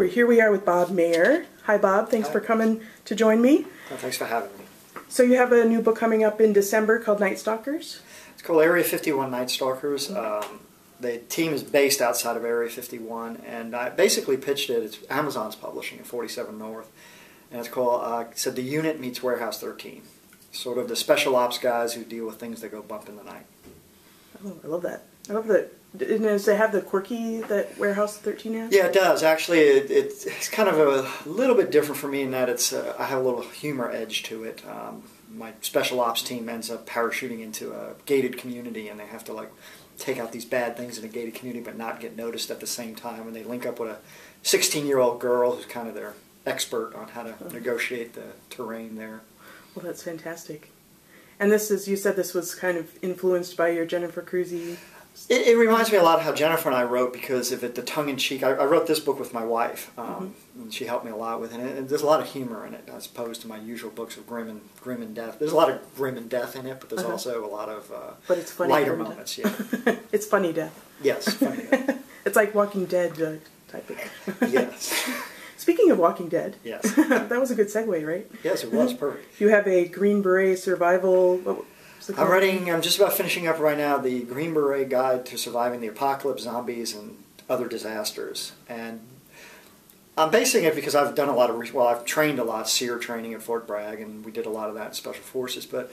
Here we are with Bob Mehr. Hi, Bob. Thanks for coming to join me. Well, thanks for having me. So you have a new book coming up in December called Night Stalkers? It's called Area 51 Night Stalkers. The team is based outside of Area 51, and I basically pitched it. It's Amazon's publishing at 47 North, and it's called, said The Unit Meets Warehouse 13. Sort of the special ops guys who deal with things that go bump in the night. Oh, I love that. I love that. Does it have the quirky that Warehouse 13 has? Yeah, it does. Actually, it's kind of a little bit different for me in that it's I have a little humor edge to it. My special ops team ends up parachuting into a gated community, and they have to take out these bad things in a gated community but not get noticed at the same time. And they link up with a 16-year-old girl who's kind of their expert on how to negotiate the terrain there. Well, that's fantastic. And this is, you said this was kind of influenced by your Jennifer Cruzy. It reminds me a lot of how Jennifer and I wrote, because of it, the tongue-in-cheek. I wrote this book with my wife, and she helped me a lot with it. And there's a lot of humor in it, as opposed to my usual books of grim and death. There's a lot of grim and death in it, but there's also a lot of but it's funny lighter moments. Yeah, it's funny death. Yes, funny death. It's like Walking Dead type of. Yes. Speaking of Walking Dead, yes, that was a good segue, right? Yes, it was perfect. You have a Green Beret survival. I'm just about finishing up right now the Green Beret Guide to Surviving the Apocalypse, Zombies, and Other Disasters. And I'm basing it because I've done a lot of, I've trained a lot, SEER training at Fort Bragg, and we did a lot of that in Special Forces. But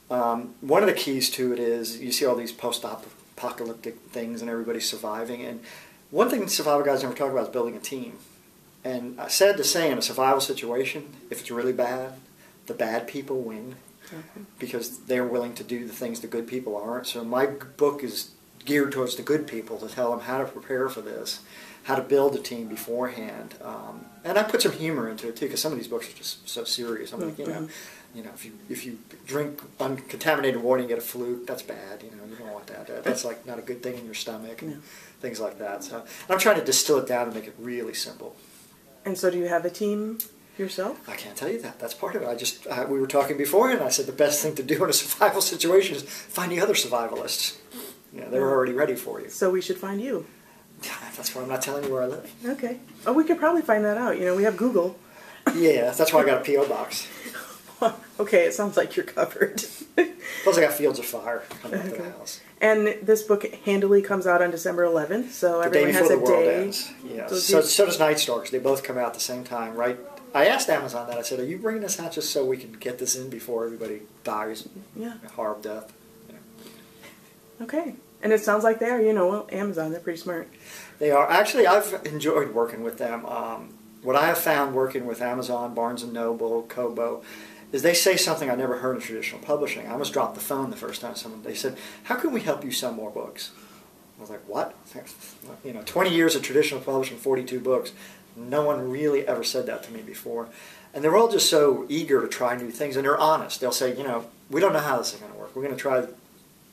one of the keys to it is you see all these post-apocalyptic things and everybody's surviving. And one thing survival guys never talk about is building a team. And sad to say, in a survival situation, if it's really bad, the bad people win. Because they're willing to do the things the good people aren't. So my book is geared towards the good people, to tell them how to prepare for this, how to build a team beforehand. And I put some humor into it too, because some of these books are just so serious. I'm like, you know, if you drink uncontaminated water and get a flu, that's bad. You don't want that. That's like not a good thing in your stomach and things like that. So I'm trying to distill it down and make it really simple. And so, do you have a team yourself? I can't tell you that. That's part of it. We were talking before, and I said the best thing to do in a survival situation is find the other survivalists. They're already ready for you. So we should find you. That's why I'm not telling you where I live. Okay. Oh, we could probably find that out. We have Google. Yeah, that's why I got a P.O. box. Okay, it sounds like you're covered. Plus I got Fields of Fire coming up to the house. And this book handily comes out on December 11th, so everyone has a day. The day before the world ends. Yes. So does Night Stalkers. They both come out at the same time, right? I asked Amazon that. I said, are you bringing this out just so we can get this in before everybody dies? Yeah. A horrible death. Yeah. Okay. And it sounds like they are. Amazon, they're pretty smart. They are. Actually, I've enjoyed working with them. What I have found working with Amazon, Barnes & Noble, Kobo, is they say something I never heard in traditional publishing. I almost dropped the phone the first time they said, how can we help you sell more books? I was like, what? 20 years of traditional publishing, 42 books. No one really ever said that to me before. And they're all just so eager to try new things, and they're honest. They'll say, we don't know how this is going to work. We're going to try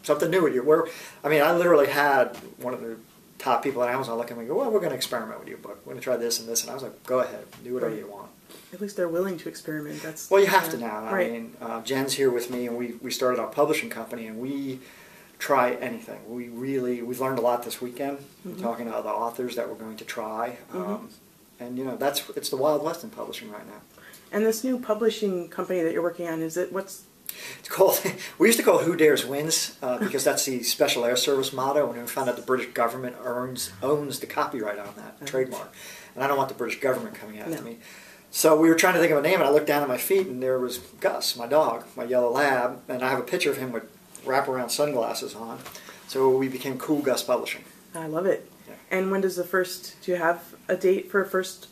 something new with you. I literally had one of the top people at Amazon look at me and go, well, we're going to experiment with your book. We're going to try this and this. And I was like, go ahead. Do whatever you want. At least they're willing to experiment. Well, you have to now. Right. Jen's here with me, and we started our publishing company, and we try anything. We've learned a lot this weekend. We're talking to other authors that we're going to try. And it's the Wild West in publishing right now. And this new publishing company that you're working on, it's called, we used to call it Who Dares Wins, because that's the Special Air Service motto, and we found out the British government owns the copyright on that trademark. And I don't want the British government coming after me. So we were trying to think of a name, and I looked down at my feet, and there was Gus, my dog, my yellow lab, and I have a picture of him with wraparound sunglasses on. So we became Cool Gus Publishing. I love it. Yeah. And when does do you have a date for first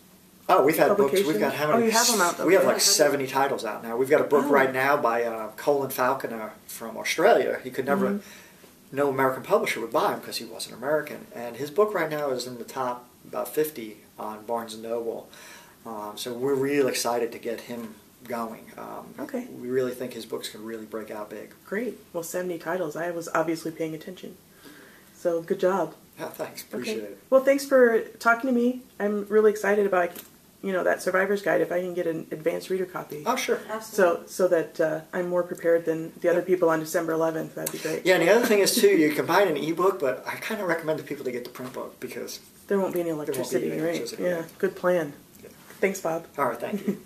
we've had books. We've got how many? Oh, you have them out, though. We have 70 titles out now. We've got a book right now by Colin Falconer from Australia. He could never, no American publisher would buy him because he wasn't American. And his book right now is in the top about 50 on Barnes & Noble. So we're really excited to get him going. Okay. We really think his book's going to really break out big. Great. Well, 70 titles. I was obviously paying attention. So good job. Yeah, thanks. Appreciate it. Well, thanks for talking to me. I'm really excited about that survivor's guide, if I can get an advanced reader copy. Oh, sure. Absolutely. So that I'm more prepared than the other people on December 11th. That'd be great. Yeah, and the other thing is, too, you can buy an ebook, but I kind of recommend to people to get the print book because... There won't be any electricity, right? electricity, Yeah, yeah. good plan. Yeah. Thanks, Bob. All right, thank you.